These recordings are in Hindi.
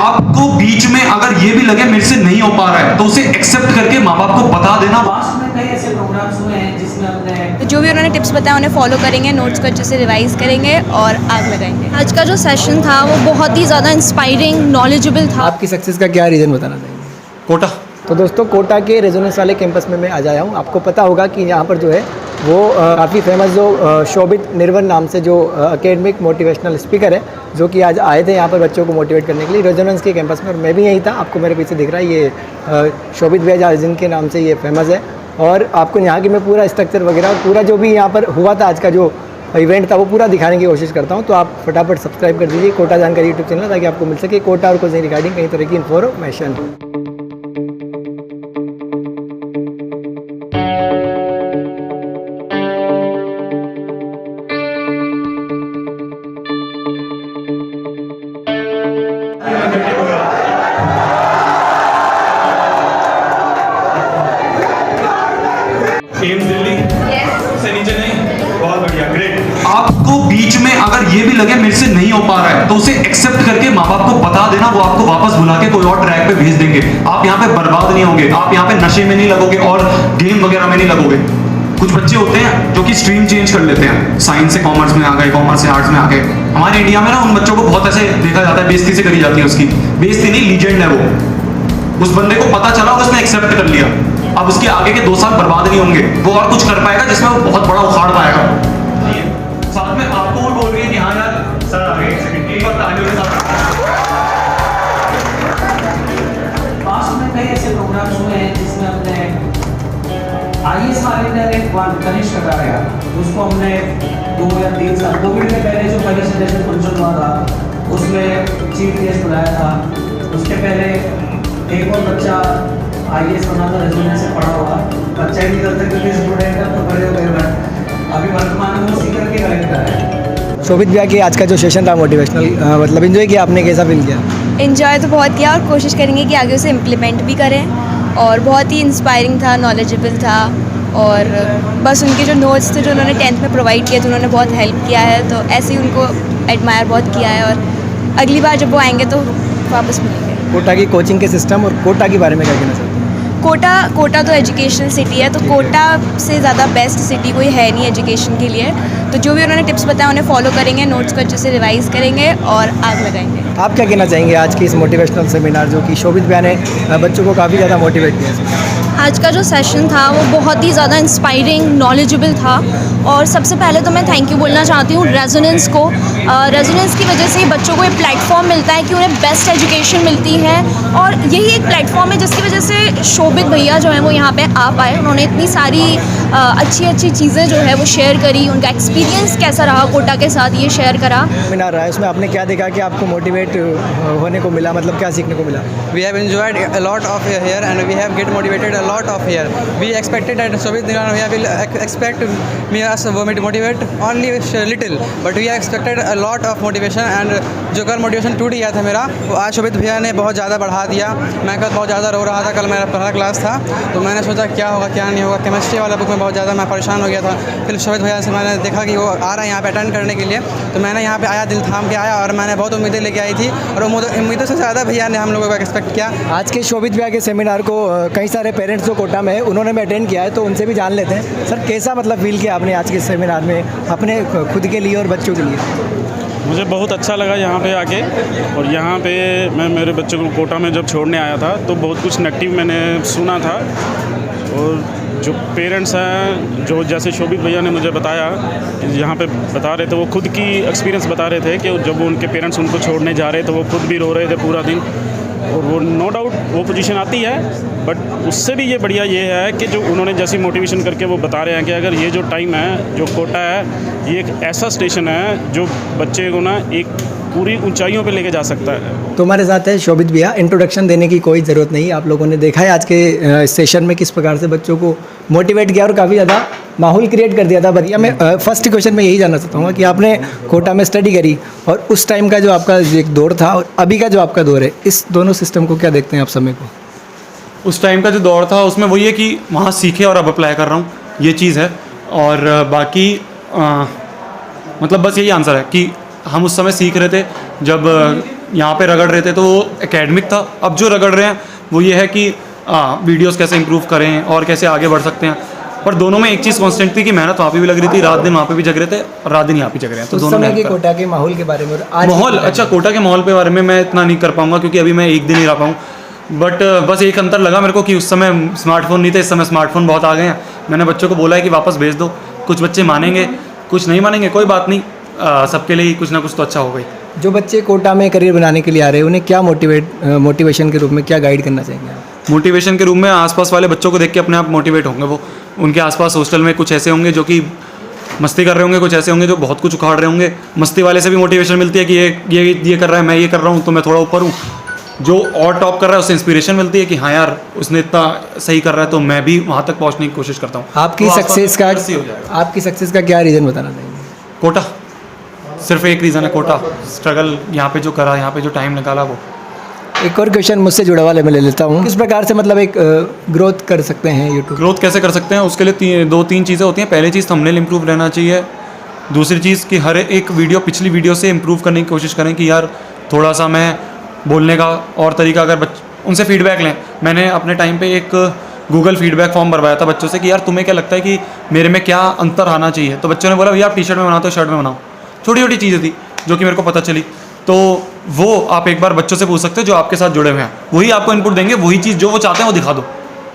आपको बीच में अगर ये भी लगे मेरे से नहीं हो पा रहा है तो उसे एक्सेप्ट करके माँ बाप को बता देना। पास्ट में कई ऐसे प्रोग्राम्स हुए हैं जिसमें हमने तो जो भी उन्होंने टिप्स बताया उन्हें फॉलो करेंगे, नोट्स को अच्छे से रिवाइज करेंगे और आग लगाएंगे। आज का जो सेशन था वो बहुत ही ज़्यादा इंस्पायरिंग, नॉलेजेबल था। आपकी सक्सेस का क्या रीज़न बताना चाहेंगे? कोटा। तो दोस्तों कोटा के रेजोनेंस वाले कैंपस में मैं आज आया हूँ। आपको पता होगा कि यहाँ पर जो है वो काफ़ी फेमस जो शोभित निर्वन नाम से जो एकेडमिक मोटिवेशनल स्पीकर है, जो कि आज आए थे यहाँ पर बच्चों को मोटिवेट करने के लिए रेजोनेंस के कैंपस में, और मैं भी यही था। आपको मेरे पीछे दिख रहा है ये शोभित भैया जिनके नाम से ये फेमस है, और आपको यहाँ की मैं पूरा स्ट्रक्चर वगैरह पूरा जो भी यहाँ पर हुआ था आज का जो इवेंट था वो पूरा दिखाने की कोशिश करता हूँ। तो आप फटाफट सब्सक्राइब कर दीजिए कोटा जानकारी यूट्यूब चैनल, ताकि आपको मिल सके कोटा और कोचिंग रिगार्डिंग कई तरह की इन्फॉर्मेशन। एम्स दिल्ली से नीचे नहीं, बहुत बढ़िया, ग्रेट। आपको बीच में अगर ये भी लगे मेरे से नहीं हो पा रहा है तो उसे एक्सेप्ट करके माँ बाप को बता देना, वो आपको वापस बुला के कोई और ट्रैक पे भेज देंगे। आप यहाँ पे बर्बाद नहीं होंगे, आप यहाँ पे नशे में नहीं लगोगे और गेम वगैरह में नहीं लगोगे। कुछ बच्चे होते हैं जो कि स्ट्रीम चेंज कर लेते हैं, साइंस से कॉमर्स में आ गए, कॉमर्स से आर्ट्स में आ गए। हमारे इंडिया में ना उन बच्चों को बहुत ऐसे देखा जाता है, बेइज्जती से करी जाती है उसकी। बेइज्जती नहीं, लीजेंड है वो। उस बंदे को पता चला और उसने एक्सेप्ट कर लिया, अब उसके आगे के 2 साल बर्बाद नहीं होंगे, वो और कुछ कर पाएगा जिसमें वो बहुत बड़ा उखाड़ पाएगा। साथ में आपको वो बोल रही है कि हाँ यार सर आ गए, एक सेकंड, एक बार तालियों के साथ। पास्ट में कई ऐसे प्रोग्राम्स हुए हैं जिसमें हमने आईएएस वाले ने एक कनिष्ठ कराया, उसको हमने 2 या 3 साल कोविड के पहले जो पहले सेशन फंक्शन हुआ था उसमें चीफ गेस्ट बुलाया था। उसके पहले एक और बच्चा आईएएस बना था, रेजोनेंस से पढ़ा हुआ बच्चा ही निकलता क्योंकि स्टूडेंट है तो बड़े हो गए। अभी वर्तमान में वो सीकर के कलेक्टर है। शोभित भैया की आज का जो सेशन था मोटिवेशनल, मतलब एंजॉय किया आपने, कैसा फील किया? एंजॉय तो बहुत किया और कोशिश करेंगे कि आगे उसे इम्प्लीमेंट भी करें, और बहुत ही इंस्पायरिंग था, नॉलेजेबल था, और बस उनके जो नोट्स थे जो उन्होंने 10th में प्रोवाइड किए थे उन्होंने बहुत हेल्प किया है, तो ऐसे ही उनको एडमायर बहुत किया है, और अगली बार जब वो आएंगे तो वापस मिलेंगे। कोटा की कोचिंग के सिस्टम और कोटा के बारे में क्या कहना चाहते हैं? कोटा तो एजुकेशनल सिटी है, तो कोटा से ज़्यादा बेस्ट सिटी कोई है नहीं एजुकेशन के लिए। तो जो भी उन्होंने टिप्स बताया उन्हें फॉलो करेंगे, नोट्स को अच्छे से रिवाइज करेंगे और आग लगाएंगे। आप क्या कहना चाहेंगे आज की इस मोटिवेशनल सेमिनार जो कि शोभित भैया ने बच्चों को काफ़ी ज़्यादा मोटिवेट किया? आज का जो सेशन था वो बहुत ही ज़्यादा इंस्पायरिंग, नॉलेजेबल था, और सबसे पहले तो मैं थैंक यू बोलना चाहती हूँ रेजोनेंस को। रेजोनेंस की वजह से बच्चों को एक प्लेटफॉर्म मिलता है कि उन्हें बेस्ट एजुकेशन मिलती है, और यही एक प्लेटफॉर्म है जिसकी वजह से शोभित भैया जो है वो यहाँ पे आ पाए। उन्होंने इतनी सारी अच्छी चीज़ें जो है वो शेयर करी, उनका एक्सपीरियंस कैसा रहा कोटा के साथ ये शेयर करा। सेमिनार रहा है, उसमें आपने क्या देखा कि आपको मोटिवेट होने को मिला, मतलब क्या सीखने को मिला? We have enjoyed a lot of here and we have get motivated a lot of here. We expected that Shobhit Nirvan Bhaiya will expect me as motivate only little, but we expected a lot of motivation and जो कल मोटिवेशन टूट गया था मेरा, वो आज शोभित भैया ने बहुत ज़्यादा बढ़ा दिया। मैं कल बहुत ज़्यादा रो रहा था, कल मेरा पहला क्लास था, तो मैंने सोचा क्या होगा क्या नहीं होगा। केमिस्ट्री वाला बुक में बहुत ज़्यादा मैं परेशान हो गया था। फिर शोभित भैया से मैंने देखा कि वो आ रहा है यहाँ पे अटेंड करने के लिए, तो मैंने यहाँ पे आया, दिल थाम के आया, और मैंने बहुत उम्मीदें लेके आई थी, और उम्मीदों से ज़्यादा भैया ने हम लोगों को एक्सपेक्ट किया। आज के शोभित भैया के सेमिनार को कई सारे पेरेंट्स जो कोटा में है उन्होंने भी अटेंड किया है, तो उनसे भी जान लेते हैं। सर कैसा मतलब फील किया आपने आज के सेमिनार में अपने खुद के लिए और बच्चों के लिए? मुझे बहुत अच्छा लगा यहाँ पे आके, और यहाँ पे मैं मेरे बच्चों को कोटा में जब छोड़ने आया था तो बहुत कुछ नेगेटिव मैंने सुना था, और जो पेरेंट्स हैं जो जैसे शोभित भैया ने मुझे बताया यहाँ पे बता रहे थे, वो खुद की एक्सपीरियंस बता रहे थे कि जब उनके पेरेंट्स उनको छोड़ने जा रहे थे वो खुद भी रो रहे थे पूरा दिन। और वो नो डाउट वो पोजीशन आती है, बट उससे भी ये बढ़िया ये है कि जो उन्होंने जैसी मोटिवेशन करके वो बता रहे हैं कि अगर ये जो टाइम है जो कोटा है, ये एक ऐसा स्टेशन है जो बच्चे को ना एक पूरी ऊंचाइयों पे लेके जा सकता है। तो हमारे साथ है शोभित भैया। इंट्रोडक्शन देने की कोई ज़रूरत नहीं, आप लोगों ने देखा है आज के सेशन में किस प्रकार से बच्चों को मोटिवेट किया और काफ़ी ज़्यादा माहौल क्रिएट कर दिया था। बढ़िया, मैं फर्स्ट क्वेश्चन में यही जानना चाहता हूँ कि आपने कोटा में स्टडी करी और उस टाइम का जो आपका एक दौर था और अभी का जो आपका दौर है, इस दोनों सिस्टम को क्या देखते हैं आप समय को? उस टाइम का जो दौर था उसमें वही है कि वहाँ सीखे और अब अप्लाई कर रहा हूँ, ये चीज़ है। और बाकी मतलब बस यही आंसर है कि हम उस समय सीख रहे थे जब यहाँ पे रगड़ रहे थे तो वो एकेडमिक था। अब जो रगड़ रहे हैं वो ये है कि वीडियोस कैसे इंप्रूव करें और कैसे आगे बढ़ सकते हैं। पर दोनों में एक चीज़ कांस्टेंट थी कि मेहनत वहाँ पे भी लग रही थी, रात दिन वहाँ पे भी जग रहे थे और रात दिन यहाँ पे जग रहे हैं। तो उस दोनों समय ने के help करा। कोटा के माहौल के बारे में और आज माहौल अच्छा, कोटा के माहौल के बारे में मैं इतना नहीं कर पाऊंगा क्योंकि अभी मैं एक दिन ही रह पाऊँ। बट बस एक अंतर लगा मेरे को कि उस समय स्मार्टफोन नहीं थे, इस समय स्मार्टफोन बहुत आ गए हैं। मैंने बच्चों को बोला है कि वापस भेज दो, कुछ बच्चे मानेंगे कुछ नहीं मानेंगे, कोई बात नहीं, सबके लिए कुछ ना कुछ तो अच्छा होगा ही। जो बच्चे कोटा में करियर बनाने के लिए आ रहे हैं उन्हें क्या मोटिवेशन के रूप में क्या गाइड करना चाहेंगे आप? मोटिवेशन के रूप में आसपास वाले बच्चों को देख के अपने आप मोटिवेट होंगे वो। उनके आसपास हॉस्टल में कुछ ऐसे होंगे जो कि मस्ती कर रहे होंगे, कुछ ऐसे होंगे जो बहुत कुछ उखाड़ रहे होंगे। मस्ती वाले से भी मोटिवेशन मिलती है कि ये कर रहा है, मैं ये कर रहा हूँ तो मैं थोड़ा ऊपर हूँ। जो और टॉप कर रहा है उससे इंस्पिरेशन मिलती है कि हाँ यार उसने इतना सही कर रहा है तो मैं भी वहाँ तक पहुँचने की कोशिश करता हूँ। आपकी तो आसपास सक्सेस का ऐसे ही हो जाएगा। आपकी सक्सेस का क्या रीज़न बताना चाहेंगे? कोटा, सिर्फ एक रीज़न है, कोटा। स्ट्रगल यहाँ पे जो करा, यहाँ पे जो टाइम निकाला वो। एक और क्वेश्चन मुझसे जुड़ा वाले मैं ले लेता हूँ। किस प्रकार से मतलब एक ग्रोथ कर सकते हैं यूट्यूब? ग्रोथ कैसे कर सकते हैं उसके लिए दो तीन चीज़ें होती हैं। पहली चीज़ थंबनेल इंप्रूव रहना चाहिए। दूसरी चीज़ कि हर एक वीडियो पिछली वीडियो से इंप्रूव करने की कोशिश करें कि यार थोड़ा सा मैं बोलने का और तरीका, अगर उनसे फीडबैक लें। मैंने अपने टाइम पे एक गूगल फीडबैक फॉर्म भरवाया था बच्चों से कि यार तुम्हें क्या लगता है कि मेरे में क्या अंतर आना चाहिए। तो बच्चों ने बोला भैया आप टी शर्ट में बनाते हो शर्ट में बनाओ। छोटी छोटी चीज़ें थी जो कि मेरे को पता चली। तो वो आप एक बार बच्चों से पूछ सकते हो जो आपके साथ जुड़े हुए हैं, वही आपको इनपुट देंगे। वही चीज़ जो वो चाहते हैं वो दिखा दो,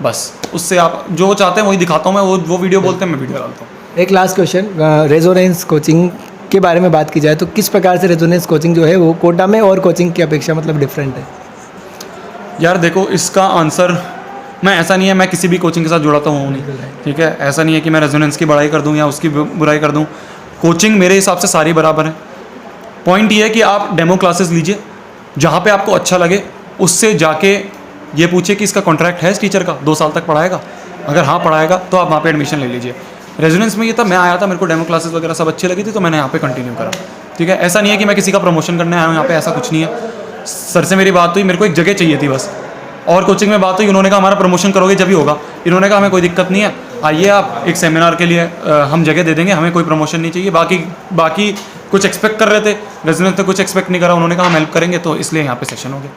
बस उससे आप जो वो चाहते हैं वही दिखाता हूँ मैं। वो वीडियो बोलते हैं मैं वीडियो डालता हूँ। एक लास्ट क्वेश्चन, रेजोनेंस कोचिंग के बारे में बात की जाए तो किस प्रकार से रेजोनेंस कोचिंग जो है वो कोटा में और कोचिंग की अपेक्षा मतलब डिफरेंट है? यार देखो इसका आंसर मैं ऐसा नहीं है मैं किसी भी कोचिंग के साथ जुड़ाता हूँ नहीं, ठीक है। ऐसा नहीं है कि मैं रेजोनेंस की बड़ाई कर दूँ या उसकी बुराई कर दूँ। कोचिंग मेरे हिसाब से सारी बराबर है। पॉइंट ये है कि आप डेमो क्लासेस लीजिए, जहाँ पे आपको अच्छा लगे उससे जाके ये पूछिए कि इसका कॉन्ट्रैक्ट है इस टीचर का, 2 साल तक पढ़ाएगा। अगर हाँ पढ़ाएगा तो आप वहाँ पे एडमिशन ले लीजिए। रेजोनेंस में ये था, मैं आया था, मेरे को डेमो क्लासेस वगैरह सब अच्छी लगी थी तो मैंने यहाँ पे कंटिन्यू करा, ठीक है। ऐसा नहीं है कि मैं किसी का प्रमोशन करने आया हूँ यहाँ पे, ऐसा कुछ नहीं है। सर से मेरी बात हुई, मेरे को एक जगह चाहिए थी बस, और कोचिंग में बात हुई, उन्होंने कहा हमारा प्रमोशन करोगे जब ही होगा। इन्होंने कहा हमें कोई दिक्कत नहीं है, आइए आप एक सेमिनार के लिए हम जगह दे देंगे, हमें कोई प्रमोशन नहीं चाहिए। बाकी कुछ एक्सपेक्ट कर रहे थे, रेजिडेंट तो कुछ एक्सपेक्ट नहीं करा, उन्होंने कहा हम हेल्प करेंगे, तो इसलिए यहाँ पे सेशन हो गया।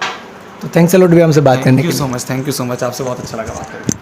तो थैंक्स अ लॉट भी हमसे बात करने के लिए। थैंक यू सो मच, आपसे बहुत अच्छा लगा बात करके।